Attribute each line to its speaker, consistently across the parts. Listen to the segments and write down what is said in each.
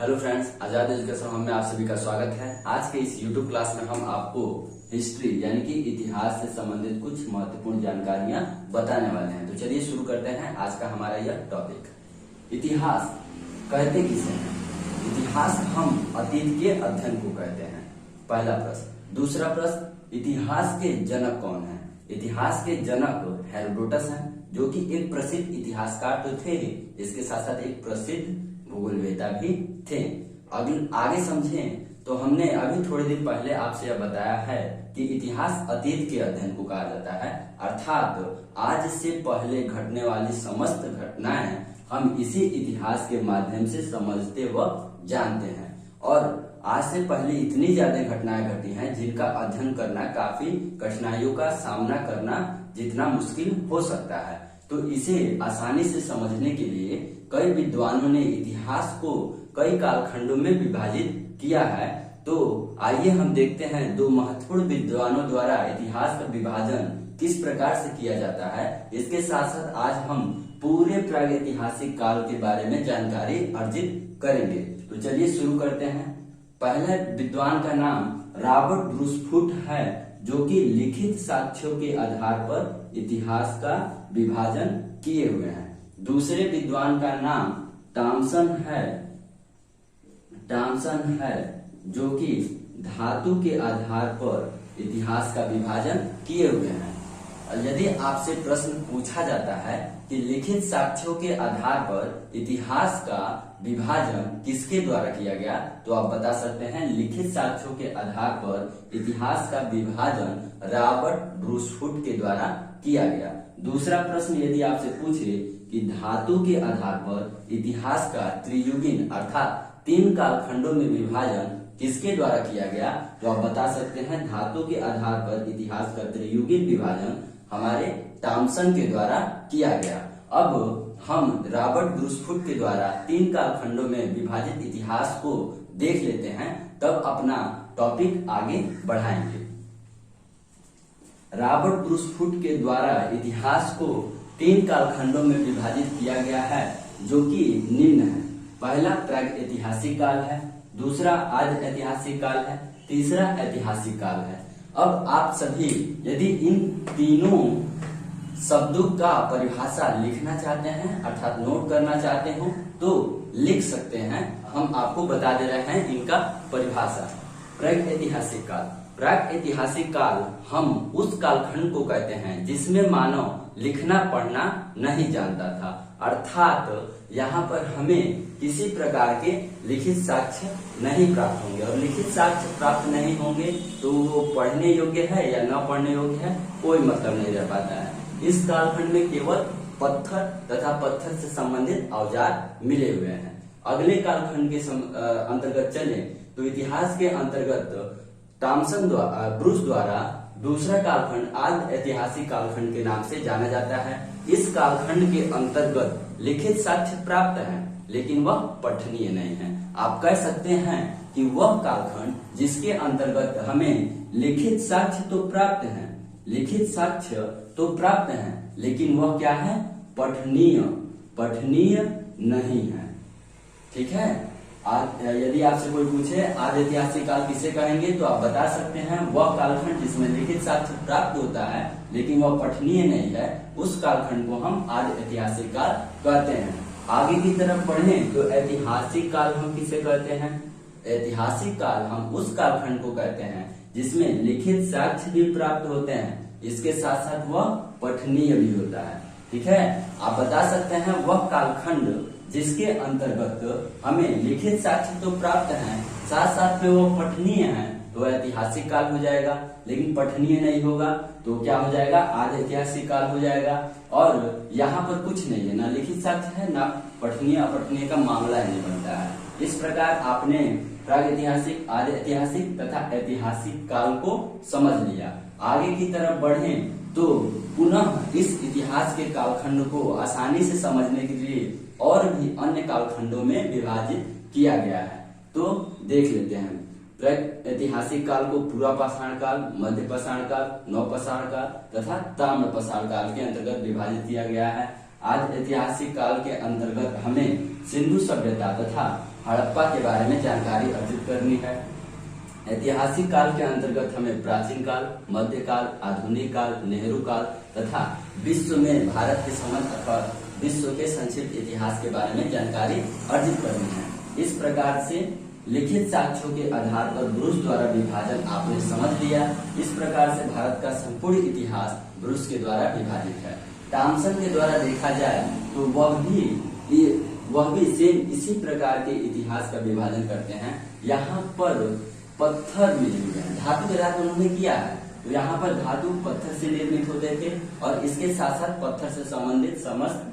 Speaker 1: Hello friends, आजाद education home में आप सभी का स्वागत है। आज के इस यूट्यूब क्लास में हम आपको हिस्ट्री यानी कि इतिहास से संबंधित कुछ महत्वपूर्ण जानकारियां बताने वाले हैं। तो चलिए शुरू करते हैं आज का हमारा यह टॉपिक। इतिहास कहते किसे हैं? इतिहास हम अतीत के अध्ययन को कहते हैं, पहला प्रश्न। दूसरा प्रश्न, इतिहास के जनक कौन है? इतिहास के जनक हेरोडोटस हैं, जो कि एक प्रसिद्ध इतिहासकार तो थे, इसके साथ साथ एक प्रसिद्ध भूगोलवेत्ता भी थे। आगे समझें तो हमने अभी थोड़ी देर पहले आपसे यह बताया है कि इतिहास अतीत के अध्ययन को कहा जाता है, अर्थात आज से पहले घटने वाली समस्त घटनाएं हम इसी इतिहास के माध्यम से समझते व जानते हैं। और आज से पहले इतनी ज्यादा घटनाएं घटी हैं जिनका अध्ययन करना काफी कठिनाइयों का सामना करना जितना मुश्किल हो सकता है। तो इसे आसानी से समझने के लिए कई विद्वानों ने इतिहास को कई कालखंडों में विभाजित किया है। तो आइए हम देखते हैं दो महत्वपूर्ण विद्वानों द्वारा इतिहास का विभाजन किस प्रकार से किया जाता है। इसके साथ साथ आज हम पूरे प्रागैतिहासिक काल के बारे में जानकारी अर्जित करेंगे। तो चलिए शुरू करते हैं। पहले विद्वान का नाम रॉबर्ट ब्रूस फुट है, जो कि लिखित साक्ष्यों के आधार पर इतिहास का विभाजन किए हुए हैं। दूसरे विद्वान का नाम टॉमसन है, जो कि धातु के आधार पर इतिहास का विभाजन किए हुए हैं। और यदि आपसे प्रश्न पूछा जाता है कि लिखित साक्ष्यों के आधार पर इतिहास का विभाजन किसके द्वारा किया गया, तो आप बता सकते हैं लिखित साक्ष्यों के आधार पर इतिहास का विभाजन रॉबर्ट ब्रूस फुट के द्वारा किया गया। दूसरा प्रश्न यदि आपसे पूछे कि धातु के आधार पर इतिहास का त्रियुगीन अर्थात 3 कालखंडों में विभाजन किसके द्वारा किया गया, तो आप बता सकते हैं धातु के आधार पर इतिहास का त्रियुगीन विभाजन हमारे टॉमसन के द्वारा किया गया। अब हम रॉबर्ट ब्रूस फुट के द्वारा 3 कालखंडों में विभाजित इतिहास को देख लेते हैं, तब अपना टॉपिक आगे बढ़ाएंगे। रॉबर्ट ब्रूस फुट के द्वारा इतिहास को 3 कालखंडों में विभाजित किया गया है, जो कि निम्न है। पहला प्रागैतिहासिक काल है, दूसरा आद्य ऐतिहासिक काल है, तीसरा ऐतिहासिक काल है। अब आप सभी यदि इन तीनों शब्दों का परिभाषा लिखना चाहते हैं अर्थात नोट करना चाहते हो तो लिख सकते हैं। हम आपको बता दे रहे हैं इनका परिभाषा। प्रागैतिहासिक काल। प्रागैतिहासिक काल हम उस कालखंड को कहते हैं जिसमें मानव लिखना पढ़ना नहीं जानता था, अर्थात यहाँ पर हमें किसी प्रकार के लिखित साक्ष्य नहीं प्राप्त होंगे, और लिखित साक्ष्य प्राप्त नहीं होंगे तो वो पढ़ने योग्य है या न पढ़ने योग्य है कोई मतलब नहीं रह पाता है। इस कालखंड में केवल पत्थर तथा पत्थर से संबंधित औजार मिले हुए हैं। अगले कालखंड के अंतर्गत चले तो इतिहास के अंतर्गत टॉमसन ब्रूस द्वारा दूसरा कालखंड आद्य ऐतिहासिक कालखंड के नाम से जाना जाता है। इस कालखंड के अंतर्गत लिखित साक्ष्य प्राप्त है, लेकिन वह पठनीय नहीं है। आप कह सकते हैं कि वह कालखंड जिसके अंतर्गत हमें लिखित साक्ष्य तो प्राप्त है, लिखित साक्ष्य तो प्राप्त है, लेकिन वह क्या है? पठनीय नहीं है। ठीक है। यदि आपसे कोई पूछे आद्य ऐतिहासिक काल किसे कहेंगे, तो आप बता सकते हैं वह कालखंड जिसमें लिखित साक्ष्य प्राप्त होता है लेकिन वह पठनीय नहीं है, उस कालखंड को हम आद्य ऐतिहासिक काल कहते हैं। आगे की तरफ बढ़ें तो ऐतिहासिक काल हम किसे कहते हैं? ऐतिहासिक काल हम उस कालखंड को कहते हैं जिसमें लिखित साक्ष्य भी प्राप्त होते हैं, इसके साथ साथ वह पठनीय भी होता है। ठीक है। आप बता सकते हैं वह कालखंड जिसके अंतर्गत हमें लिखित साक्ष्य तो प्राप्त है, साथ साथ में वो पठनीय है, तो ऐतिहासिक काल हो जाएगा। लेकिन पठनीय नहीं होगा तो क्या हो जाएगा? आद्य ऐतिहासिक काल हो जाएगा। और यहाँ पर कुछ नहीं है, ना लिखित साक्ष्य है ना पठनीय अपठनीय का मामला नहीं बनता है। इस प्रकार आपने प्रागैतिहासिक, आद्य ऐतिहासिक तथा ऐतिहासिक काल को समझ लिया। आगे की तरफ बढ़ें तो पुनः इस इतिहास के कालखंड को आसानी से समझने के लिए और भी अन्य कालखंडों में विभाजित किया गया है। तो देख लेते हैं। प्रागैतिहासिक काल को पूर्वापाषाण काल, मध्य पाषाण काल, नवपाषाण काल तथा ताम्रपाषाण काल के अंतर्गत विभाजित किया गया है। आज ऐतिहासिक काल के अंतर्गत हमें सिंधु सभ्यता तथा हड़प्पा के बारे में जानकारी अर्जित करनी है। ऐतिहासिक काल के अंतर्गत हमें प्राचीन काल, मध्यकाल, आधुनिक काल, नेहरू काल तथा विश्व में भारत के संबंध अथवा विश्व के संक्षिप्त इतिहास के बारे में जानकारी अर्जित करनी है। इस प्रकार से लिखित साक्ष्यों के आधार पर ब्रूस द्वारा विभाजन आपने समझ लिया। इस प्रकार से भारत का संपूर्ण इतिहास ब्रूस के द्वारा विभाजित है। टॉमसन के द्वारा देखा जाए तो वह भी सेम इसी प्रकार के इतिहास का विभाजन करते हैं। यहाँ पर पत्थर मिले हुए हैं, धातु के आधार पर उन्होंने किया है। तो यहाँ पर धातु पत्थर से निर्मित होते थे और इसके साथ साथ पत्थर से संबंधित समस्त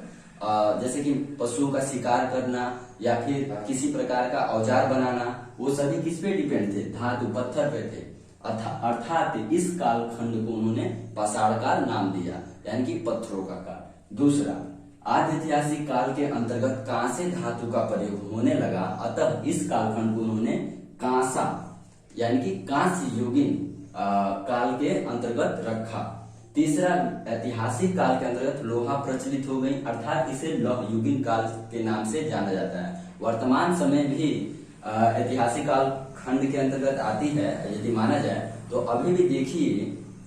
Speaker 1: जैसे कि पशुओं का शिकार करना या फिर किसी प्रकार का औजार बनाना, वो सभी किस पे डिपेंड थे? धातु पत्थर पे थे। अर्थात इस कालखंड को उन्होंने पाषाण काल नाम दिया, यानी कि पत्थरों का काल। दूसरा, आदि ऐतिहासिक काल के अंतर्गत कांसे धातु का प्रयोग होने लगा, अतः इस कालखंड को उन्होंने कांसा यानी कि कांस्य युगीन काल के अंतर्गत रखा। तीसरा, ऐतिहासिक काल के अंतर्गत लोहा प्रचलित हो गई, अर्थात इसे लौह युगीन काल के नाम से जाना जाता है। वर्तमान समय भी ऐतिहासिक काल खंड के अंतर्गत आती है यदि माना जाए तो। अभी भी देखिए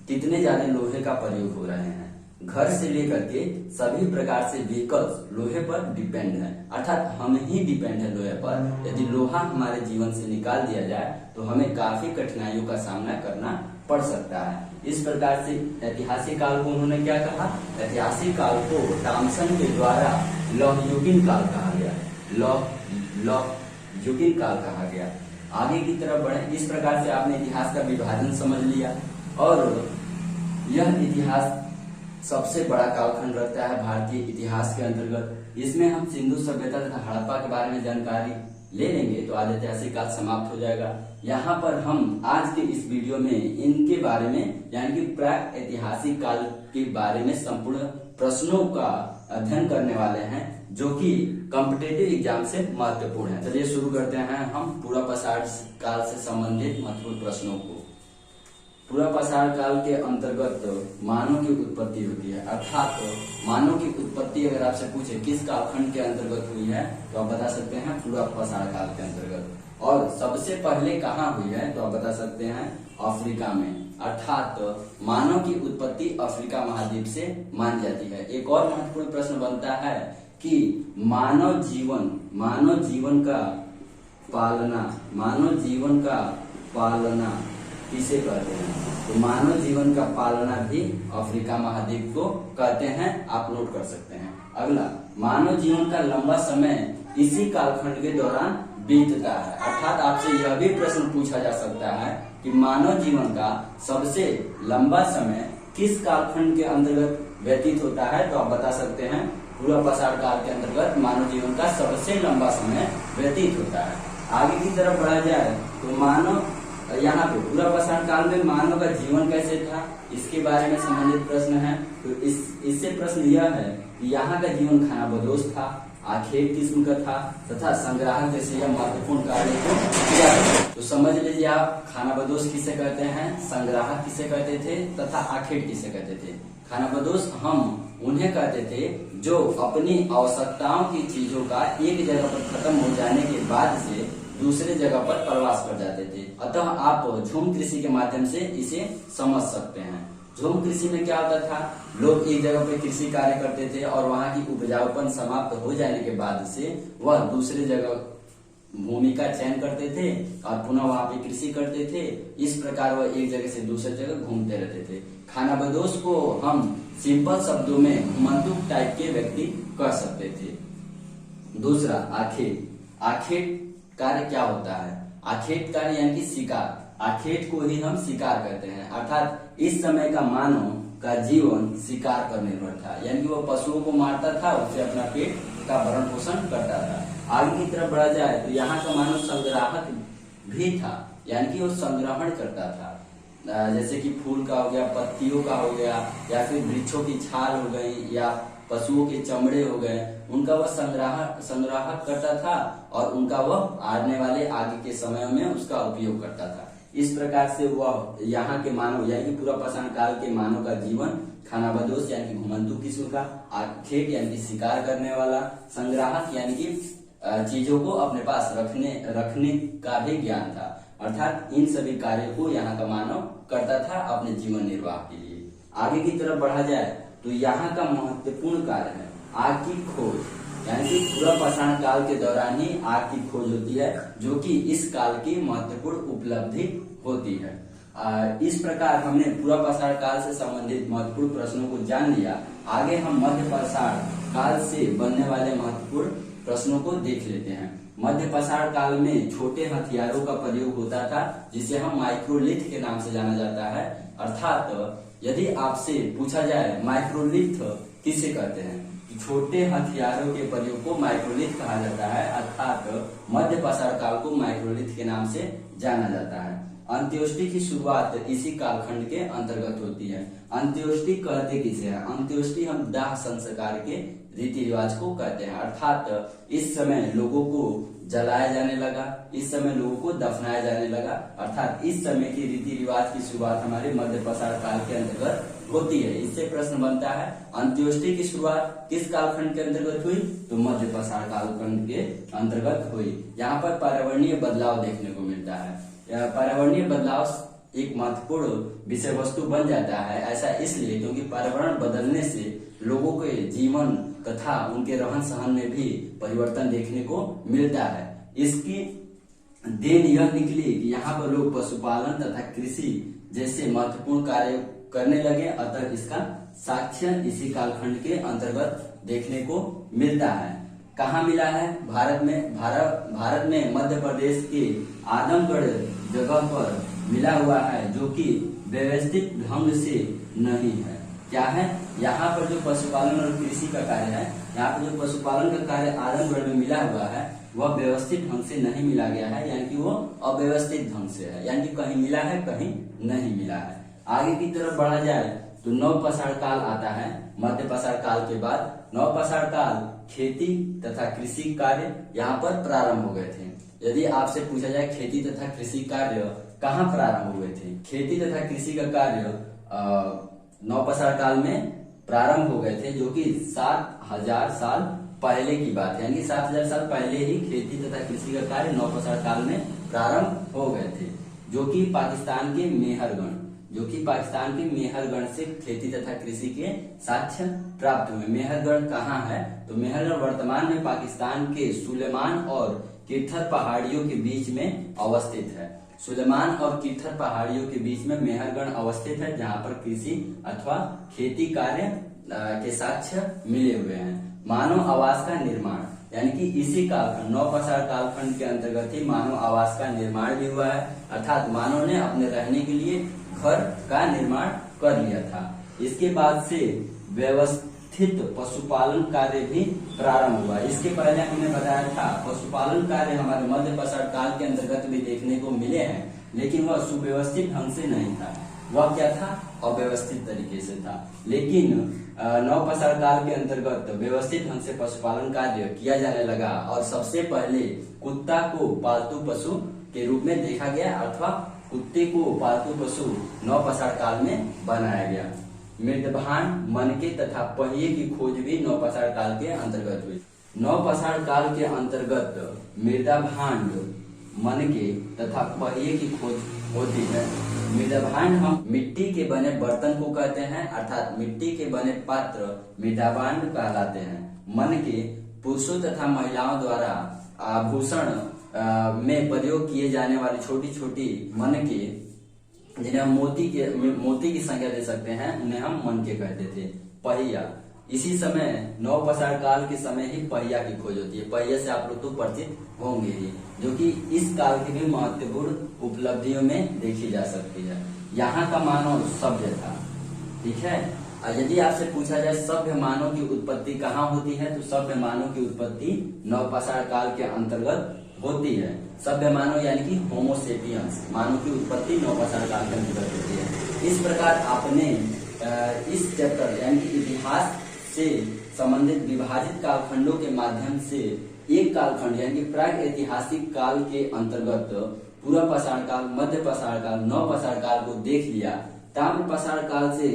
Speaker 1: कितने ज्यादा लोहे का प्रयोग हो रहे हैं। घर से लेकर के सभी प्रकार से व्हीकल्स लोहे पर डिपेंड है, अर्थात हम ही डिपेंड है लोहे पर। यदि लोहा हमारे जीवन से निकाल दिया जाए तो हमें काफी कठिनाइयों का सामना करना पड़ सकता है। इस प्रकार से ऐतिहासिक काल को उन्होंने क्या कहा? ऐतिहासिक काल को टॉमसन के द्वारा लौह युगीन काल कहा गया। लौह युगीन काल कहा गया। आगे की तरफ बढ़े। इस प्रकार से आपने इतिहास का विभाजन समझ लिया और यह इतिहास सबसे बड़ा कालखंड रखता है भारतीय इतिहास के अंतर्गत। इसमें हम सिंधु सभ्यता तथा हड़प्पा के बारे में जानकारी ले लेंगे तो आदि ऐतिहासिक काल समाप्त हो जाएगा। यहाँ पर हम आज के इस वीडियो में इनके बारे में यानी कि प्राक ऐतिहासिक काल के बारे में संपूर्ण प्रश्नों का अध्ययन करने वाले हैं, जो कि कॉम्पिटिटिव एग्जाम से महत्वपूर्ण है। चलिए शुरू करते हैं हम पूरा पाषाण काल से संबंधित महत्वपूर्ण प्रश्नों को। पूरा पाषाण काल के अंतर्गत मानव की उत्पत्ति होती है, अर्थात मानव की उत्पत्ति अगर आपसे पूछे किस कालखंड के अंतर्गत हुई है तो आप बता सकते हैं पूरा पाषाण काल के अंतर्गत। और सबसे पहले कहाँ हुई है तो आप बता सकते हैं अफ्रीका में, अर्थात मानव की उत्पत्ति अफ्रीका महाद्वीप से मानी जाती है। एक और महत्वपूर्ण प्रश्न बनता है कि मानव जीवन का पालना किसे कहते हैं? तो मानव जीवन का पालना भी अफ्रीका महाद्वीप को कहते हैं, आप नोट कर सकते हैं। अगला, मानव जीवन का लंबा समय इसी कालखंड के दौरान बीतता है, अर्थात आपसे यह भी प्रश्न पूछा जा सकता है कि मानव जीवन का सबसे लंबा समय किस कालखंड के अंतर्गत व्यतीत होता है तो आप बता सकते हैं पूरा पाषाण काल के अंतर्गत मानव जीवन का सबसे लंबा समय व्यतीत होता है। आगे की तरफ बढ़ा जाए तो यहाँ पे पूरा पाषाण काल में मानव का जीवन कैसे था इसके बारे में संबंधित प्रश्न है। तो इससे प्रश्न यह है कि यहाँ का जीवन खानाबदोश था, आखेट किस्म का था तथा संग्राहक जैसे यह महत्वपूर्ण कार्य को किया। तो समझ लीजिए आप खानाबदोश किसे कहते हैं, संग्राहक किसे कहते थे तथा आखेट किसे कहते थे। खानाबदोश हम उन्हें कहते थे जो अपनी आवश्यकताओं की चीजों का एक जगह पर खत्म हो जाने के बाद से दूसरे जगह पर प्रवास कर जाते थे। अतः आप झूम कृषि के माध्यम से इसे समझ सकते हैं। झूम कृषि में क्या होता था, लोग एक जगह पर कृषि कार्य करते थे और वहां की उपजाऊपन समाप्त हो जाने के बाद से वह दूसरे जगह भूमि का चयन करते थे और पुनः वहां पे कृषि करते थे। इस प्रकार वह एक जगह से दूसरे जगह घूमते रहते थे। खानाबदोश को हम सिंपल शब्दों में घुमंतु टाइप के व्यक्ति कह सकते थे। दूसरा, आखेट कार्य क्या होता है? आखेट कार्य यानी कि शिकार। आखेट को ही हम शिकार कहते हैं, अर्थात इस समय का मानव का जीवन शिकार पर निर्भर था, यानी कि वो पशुओं को मारता था, उससे अपना पेट का भरण पोषण करता था। आगे की तरफ बढ़ा जाए तो यहाँ का मानव संग्राहक भी था, यानी कि वो संग्रहण करता था, जैसे कि फूल का हो गया, पत्तियों का हो गया, या फिर वृक्षों की छाल हो गई या पशुओं के चमड़े हो गए, उनका वह संग्राहक करता था और उनका वह आने वाले आगे के समय में उसका उपयोग करता था। इस प्रकार से वह यहाँ के मानव यानी कि पूरा पाषाण काल के मानव का जीवन खानाबदोश यानी कि घुमंतु किस्म का, आखेट यानी कि शिकार करने वाला, संग्राहक यानी कि चीजों को अपने पास रखने का भी ज्ञान था। अर्थात इन सभी कार्यों को यहाँ का मानव करता था अपने जीवन निर्वाह के लिए। आगे की तरफ बढ़ा जाए तो यहाँ का महत्वपूर्ण कार्य है आग की खोज, यानी कि पूरा पाषाण काल के दौरान ही आग की खोज होती है, जो कि इस काल की महत्वपूर्ण उपलब्धि होती है। इस प्रकार हमने पूरा पाषाण काल से संबंधित महत्वपूर्ण प्रश्नों को जान लिया। आगे हम मध्य पाषाण काल से बनने वाले महत्वपूर्ण प्रश्नों को देख लेते हैं। मध्य पाषाण काल में छोटे हथियारों का प्रयोग होता था, जिसे हम माइक्रोलिथ के नाम से जाना जाता है। अर्थात यदि आपसे पूछा जाए माइक्रोलिथ किसे कहते हैं, छोटे हथियारों के प्रयोग को माइक्रोलिथ कहा जाता है। अर्थात मध्य पाषाण काल को माइक्रोलिथ के नाम से जाना जाता है। अंत्योष्टि की शुरुआत इसी कालखंड के अंतर्गत होती है। अंत्योष्टि कहते किसे हैं? अंत्योष्टि हम दाह संस्कार के रीति रिवाज को कहते हैं। अर्थात इस समय लोगों को जलाया जाने लगा, इस समय लोगों को दफनाया जाने लगा। अर्थात इस समय की रीति रिवाज की शुरुआत हमारे मध्य पाषाण काल के अंतर्गत होती है। इससे प्रश्न बनता है अंत्योष्टि की शुरुआत किस कालखंड के अंतर्गत हुई? तो मध्य पाषाण कालखंड के अंतर्गत हुई। यहाँ पर पर्यावरणीय बदलाव देखने को मिलता है। पर्यावरणीय बदलाव एक महत्वपूर्ण विषय वस्तु बन जाता है। ऐसा इसलिए क्योंकि पर्यावरण बदलने से लोगों के जीवन तथा उनके रहन सहन में भी परिवर्तन देखने को मिलता है। इसकी देन यह निकली कि यहाँ पर लोग पशुपालन तथा कृषि जैसे महत्वपूर्ण कार्य करने लगे। अतः इसका साक्ष्य इसी कालखंड के अंतर्गत देखने को मिलता है। कहाँ मिला है? भारत में मध्य प्रदेश के आदमगढ़ जगह पर मिला हुआ है, जो कि व्यवस्थित ढंग से नहीं है। क्या है? यहाँ पर जो पशुपालन और कृषि का कार्य है, यहाँ पर जो पशुपालन का कार्य आदमगढ़ में मिला हुआ है, वह व्यवस्थित ढंग से नहीं मिला गया है, यानी कि वो अव्यवस्थित ढंग से है, यानी कि कहीं मिला है कहीं नहीं मिला है। आगे की तरफ बढ़ा जाए तो नव पाषाण काल आता है। मध्य पाषाण काल के बाद नव पाषाण काल खेती तथा कृषि कार्य यहाँ पर प्रारंभ हो गए थे। यदि आपसे पूछा जाए खेती तथा कृषि कार्य कहाँ प्रारंभ हुए थे? खेती तथा कृषि का कार्य नव पाषाण काल में प्रारंभ हो गए थे, जो कि 7000 साल पहले की बात है। यानी कि 7000 साल पहले ही खेती तथा कृषि का कार्य नव पाषाण काल में प्रारंभ हो गए थे, जो कि पाकिस्तान के मेहरगढ़ से खेती तथा कृषि के साक्ष्य प्राप्त हुए। मेहरगढ़ कहाँ है? तो मेहरगढ़ वर्तमान में पाकिस्तान के सुलेमान और किरथर पहाड़ियों के बीच में अवस्थित है। सुलेमान और किरथर पहाड़ियों के बीच में मेहरगढ़ अवस्थित है, जहाँ पर कृषि अथवा खेती कार्य के साक्ष्य मिले हुए हैं। मानव आवास का निर्माण, यानी कि इसी कालखंड नव पाषाण कालखंड के अंतर्गत ही मानव आवास का निर्माण भी हुआ है। अर्थात मानव ने अपने रहने के लिए घर का निर्माण कर लिया था। इसके बाद से व्यवस्थित पशुपालन कार्य भी प्रारंभ हुआ। इसके पहले हमने बताया था पशुपालन कार्य हमारे मध्य पाषाण काल के अंतर्गत भी देखने को मिले हैं, लेकिन वह सुव्यवस्थित ढंग से नहीं था। वह क्या था? अव्यवस्थित तरीके से था। लेकिन नव पाषाण काल के अंतर्गत व्यवस्थित ढंग से पशुपालन कार्य किया जाने लगा और सबसे पहले कुत्ता को पालतू पशु के रूप में देखा गया, अथवा कुत्ते को पालतू पशु नव पाषाण काल में बनाया गया। मृदभांड, मनके तथा पहिए की खोज भी नव पाषाण काल के अंतर्गत हुई। नव पाषाण काल के अंतर्गत मृदभांड, मनके तथा पहिए की खोज होती है। मृदभांड हम मिट्टी के बने बर्तन को कहते हैं, अर्थात मिट्टी के बने पात्र मृदभांड कहलाते हैं। मनके पुरुषों तथा महिलाओं द्वारा आभूषण में प्रयोग किए जाने वाली छोटी छोटी मनके, जिन्हें हम मोती की संख्या दे सकते हैं, उन्हें हम मनके कहते थे। पहिया, इसी समय नव पाषाण काल के समय ही पहिया की खोज होती है। पहिया से आप लोग तो परिचित होंगे ही, जो कि इस काल की भी महत्वपूर्ण उपलब्धियों में देखी जा सकती है। यहाँ का मानव सभ्य था, ठीक है। यदि आपसे पूछा जाए सभ्य मानव की उत्पत्ति कहाँ होती है, तो सभ्य मानव की उत्पत्ति नव पाषाण काल के अंतर्गत होती है। सभ्य मानव यानी कि होमोसेपियंस मानव की उत्पत्ति नव पाषाण काल के अंतर्गत होती है। इस प्रकार आपने इस चैप्टर यानी कि इतिहास से संबंधित विभाजित कालखंडों के माध्यम से एक कालखंड यानी कि प्राग ऐतिहासिक काल के अंतर्गत पूर्व पाषाण काल, मध्य पाषाण काल, नव पाषाण काल को देख लिया। ताम्रपाषाण काल से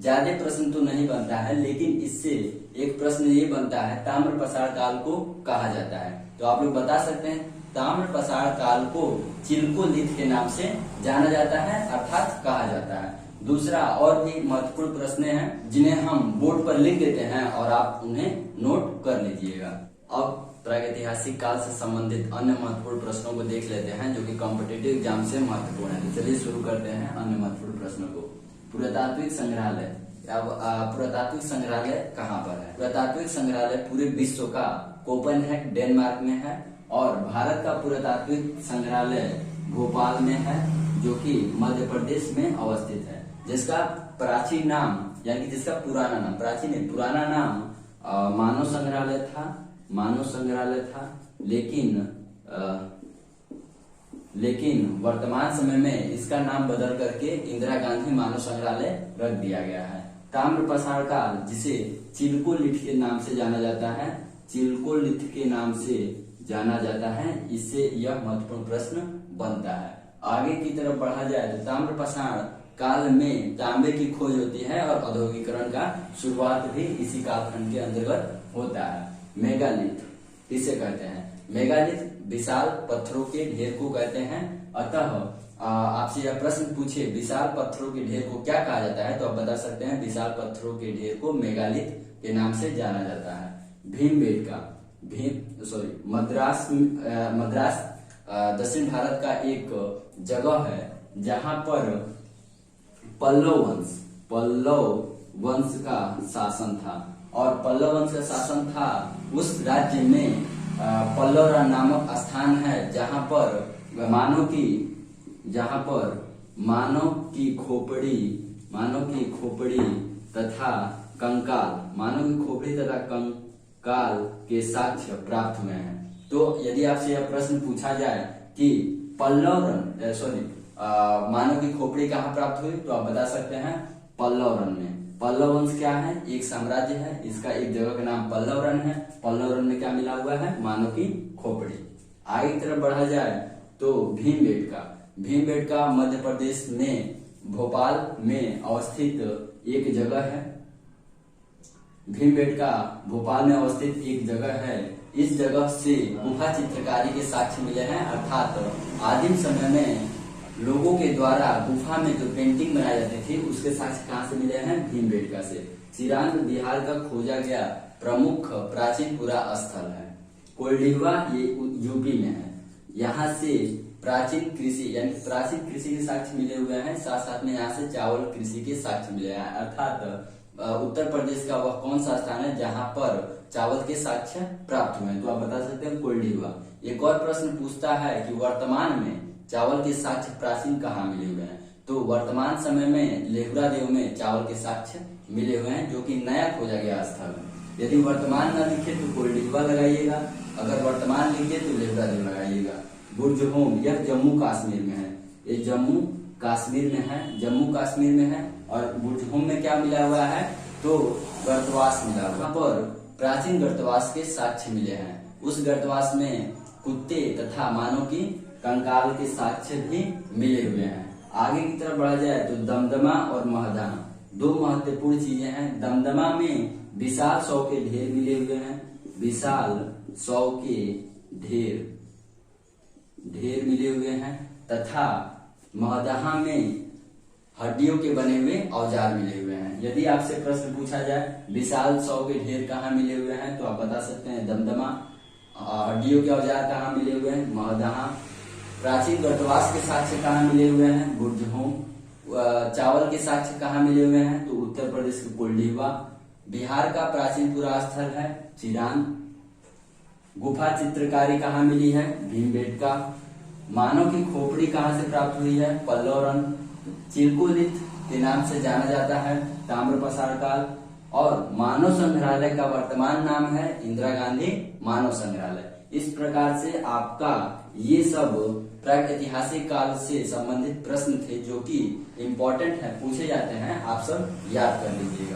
Speaker 1: ज्यादा प्रश्न तो नहीं बनता है, लेकिन इससे एक प्रश्न ये बनता है ताम्रपाषाण काल को कहा जाता है। तो आप लोग बता सकते हैं ताम्रपाषाण काल को चिल्कोलिथ के नाम से जाना जाता है अर्थात कहा जाता है। दूसरा और भी महत्वपूर्ण प्रश्न हैं जिन्हें हम बोर्ड पर लिख देते हैं और आप उन्हें नोट कर लीजिएगा। अब प्रागैतिहासिक काल से संबंधित अन्य महत्वपूर्ण प्रश्नों को देख लेते हैं जो कि कॉम्पिटिटिव एग्जाम से महत्वपूर्ण है। तो चलिए शुरू करते हैं अन्य महत्वपूर्ण प्रश्नों को। पुरातात्विक संग्रहालय। अब पुरातात्विक संग्रहालय कहाँ पर है? पुरातात्विक संग्रहालय पूरे विश्व का कोपेनहेगन डेनमार्क में है और भारत का पुरातात्विक संग्रहालय भोपाल में है जो कि मध्य प्रदेश में अवस्थित है, जिसका प्राचीन नाम यानी जिसका पुराना नाम, प्राचीन नहीं पुराना नाम मानव संग्रहालय था, लेकिन वर्तमान समय में इसका नाम बदल करके इंदिरा गांधी मानव संग्रहालय रख दिया गया है। ताम्रपाषाण काल जिसे चिल्कोलिथ के नाम से जाना जाता है, चिल्कोलिथ के नाम से जाना जाता है, इससे यह महत्वपूर्ण प्रश्न बनता है। आगे की तरफ बढ़ा जाए तो ताम्रपाषाण काल में तांबे की खोज होती है और औद्योगिकरण का शुरुआत भी इसी कालखंड के अंतर्गत होता है। मेगालिथ किसे कहते हैं? मेगालिथ विशाल पत्थरों के ढेर को कहते हैं। अतः आपसे यह प्रश्न पूछे विशाल पत्थरों के ढेर को क्या कहा जाता है तो आप बता सकते हैं विशाल पत्थरों के ढेर को मेगालिथ के नाम से जाना जाता है। भीमबेटका मद्रास दक्षिण भारत का एक जगह है जहां पर पल्लव वंश का शासन था और पल्लव वंश का शासन था। उस राज्य में पल्लव नामक स्थान है जहां पर मानव की खोपड़ी तथा कंकाल के साक्ष्य प्राप्त हुए हैं। तो यदि आपसे यह प्रश्न पूछा जाए कि मानव की खोपड़ी कहाँ प्राप्त हुई तो आप बता सकते हैं पल्लवरन में। पल्लव वंश क्या है? एक साम्राज्य है, इसका एक जगह का नाम पल्लवरन है। पल्लवरन में क्या मिला हुआ है? मानव की खोपड़ी। आगे की तरफ बढ़ा जाए तो भीमबेटका मध्य प्रदेश में भोपाल में अवस्थित एक जगह है। भीमबेटका भोपाल में अवस्थित एक जगह है। इस जगह से गुफा चित्रकारी के साक्ष्य मिले हैं, अर्थात आदिम समय में लोगों के द्वारा गुफा में जो पेंटिंग बनाई जाती थी उसके साक्ष्य कहाँ से मिले हैं? भीमबेटका से। चिरांद बिहार का खोजा गया प्रमुख प्राचीन पुरा स्थल है। कोल्डिवा ये यूपी में है। यहाँ से प्राचीन कृषि के साक्ष्य मिले हुए हैं, साथ साथ में यहाँ से चावल कृषि के साक्ष्य मिले हैं। अर्थात उत्तर प्रदेश का वह कौन सा स्थान है जहाँ पर चावल के साक्ष्य प्राप्त हुए हैं? तो आप बता सकते हैं कोल्डिवा। एक और प्रश्न पूछता है कि वर्तमान में चावल के साक्ष्य प्राचीन कहाँ मिले हुए हैं? तो वर्तमान समय में लेहुरा देव में चावल के साक्ष्य मिले हुए हैं जो कि नया खोजा गया स्थल है। यदि वर्तमान न लिखे तो कोल्डिवा लगाइएगा, अगर वर्तमान लिखे तो लेहुरा देव लगाइएगा। बुर्जहोम यह जम्मू कश्मीर में है, ये जम्मू कश्मीर में है और बुर्जहोम में क्या मिला हुआ है? तो गर्तवास मिला हुआ। पर प्राचीन गर्तवास के साक्ष्य मिले हैं। उस गर्तवास में कुत्ते तथा मानव की कंकाल के साक्ष्य भी मिले हुए हैं। आगे की तरफ बढ़ा जाए तो दमदमा और महदहा दो महत्वपूर्ण चीजें हैं। दमदमा में विशाल 100 के ढेर मिले हुए हैं, विशाल 100 के ढेर मिले हुए हैं तथा महदहा में हड्डियों के बने हुए औजार मिले हुए हैं। यदि आपसे प्रश्न पूछा जाए विशाल 100 के ढेर कहाँ मिले हुए हैं तो आप बता सकते हैं दमदमा। हड्डियों के औजार कहाँ मिले हुए हैं? महदहा। प्राचीन गर्तवास के साक्ष्य कहाँ मिले हुए हैं? बुर्जहोम। चावल के साक्ष्य कहाँ मिले हुए हैं? तो उत्तर प्रदेश के कोल्डिवा। बिहार का प्राचीन पुरा स्थल है चिरांद। गुफा चित्रकारी कहाँ मिली है? भीमबेटका। मानव की खोपड़ी कहाँ से प्राप्त हुई है? पल्लवरन। चिल्कोलिथ के नाम से जाना जाता है ताम्रपाषाण काल। और मानव संग्रहालय का वर्तमान नाम है इंदिरा गांधी मानव संग्रहालय। इस प्रकार से आपका ये सब प्रागैतिहासिक काल से संबंधित प्रश्न थे जो कि इम्पोर्टेंट है, पूछे जाते हैं, आप सब याद कर लीजिएगा।